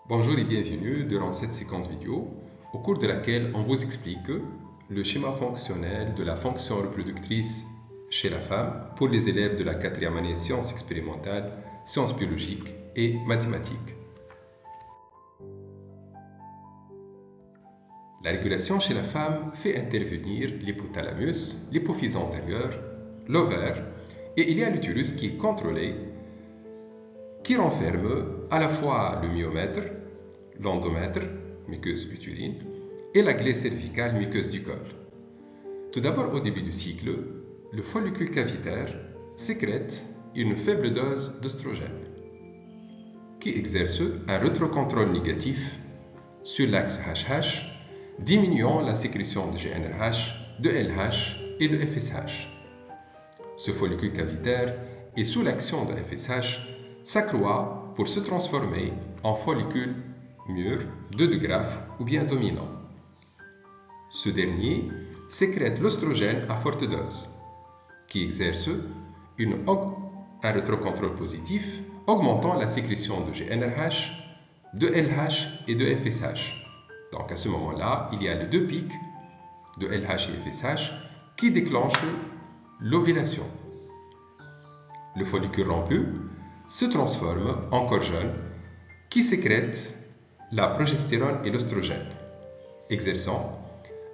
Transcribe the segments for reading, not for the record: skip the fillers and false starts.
Bonjour et bienvenue durant cette séquence vidéo, au cours de laquelle on vous explique le schéma fonctionnel de la fonction reproductrice chez la femme pour les élèves de la 4e année sciences expérimentales, sciences biologiques et mathématiques. La régulation chez la femme fait intervenir l'hypothalamus, l'hypophyse antérieure, l'ovaire, et il y a l'utérus qui est contrôlé, qui renferme à la fois le myomètre, l'endomètre, muqueuse utérine, et la glaire cervicale, muqueuse du col. Tout d'abord, au début du cycle, le follicule cavitaire sécrète une faible dose d'œstrogène qui exerce un rétrocontrôle négatif sur l'axe HH, diminuant la sécrétion de GnRH, de LH et de FSH. Ce follicule cavitaire est sous l'action de FSH s'accroît pour se transformer en follicule mûr, de graphe ou bien dominant. Ce dernier sécrète l'œstrogène à forte dose, qui exerce un rétrocontrôle positif, augmentant la sécrétion de GnRH, de LH et de FSH. Donc à ce moment-là, il y a les deux pics de LH et FSH qui déclenchent l'ovulation. Le follicule rompu se transforme en corps jeune qui sécrète la progestérone et l'œstrogène, exerçant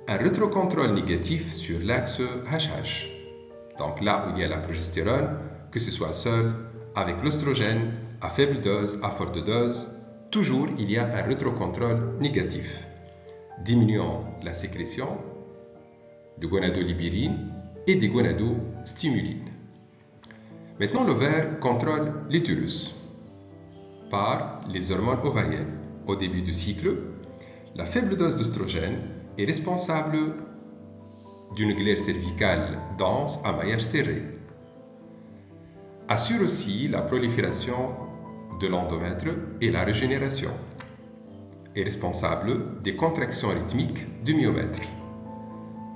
un rétrocontrôle négatif sur l'axe HH. Donc là où il y a la progestérone, que ce soit seul, avec l'œstrogène, à faible dose, à forte dose, toujours il y a un rétrocontrôle négatif, diminuant la sécrétion de gonadolibérine et des gonadostimulines. Maintenant, l'ovaire contrôle l'utérus par les hormones ovariennes. Au début du cycle, la faible dose d'œstrogène est responsable d'une glaire cervicale dense à maillage serré. Assure aussi la prolifération de l'endomètre et la régénération. Est responsable des contractions rythmiques du myomètre.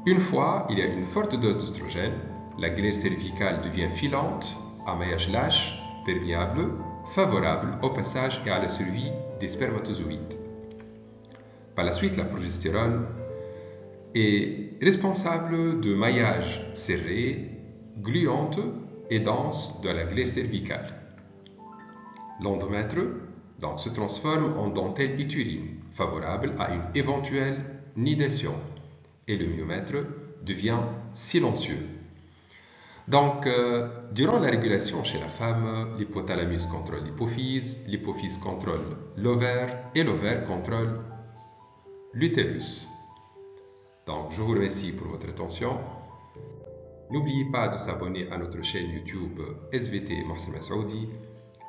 Une fois il y a une forte dose d'œstrogène, la glaire cervicale devient filante, à maillage lâche, perméable, favorable au passage et à la survie des spermatozoïdes. Par la suite, la progestérone est responsable de maillage serré, gluante et dense de la glaire cervicale. L'endomètre donc se transforme en dentelle utérine, favorable à une éventuelle nidation, et le myomètre devient silencieux. Donc, durant la régulation chez la femme, l'hypothalamus contrôle l'hypophyse contrôle l'ovaire et l'ovaire contrôle l'utérus. Donc, je vous remercie pour votre attention. N'oubliez pas de s'abonner à notre chaîne YouTube SVT Mohsen Massoudi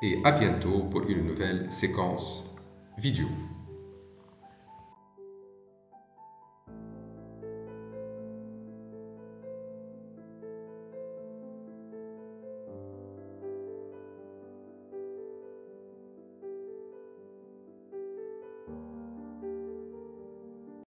et à bientôt pour une nouvelle séquence vidéo.